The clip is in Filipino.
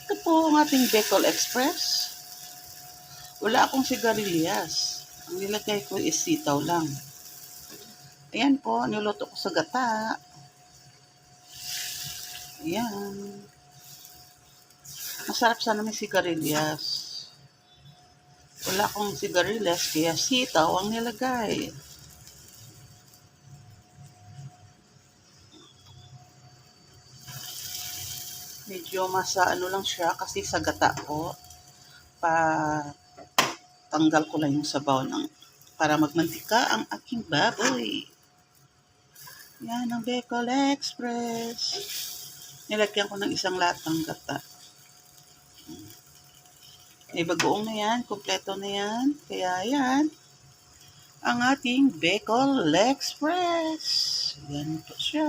Ito po ang ating Bicol Express. Wala akong sigarilyas. Ang nilagay ko is sitaw lang. Ayan po, niluto ko sa gata. Ayan. Masarap sana may sigarilyas. Wala akong sigarilyas, kaya sitaw ang nilagay. Medyo ano lang siya kasi sa gata ko. Tanggal ko lang yung sabaw para magmantika ang aking baboy. Yan ang Bicol Express. Nilagyan ko ng isang latang gata. May bagoong na yan, kompleto na yan. Kaya yan, ang ating Bicol Express. Yan po siya.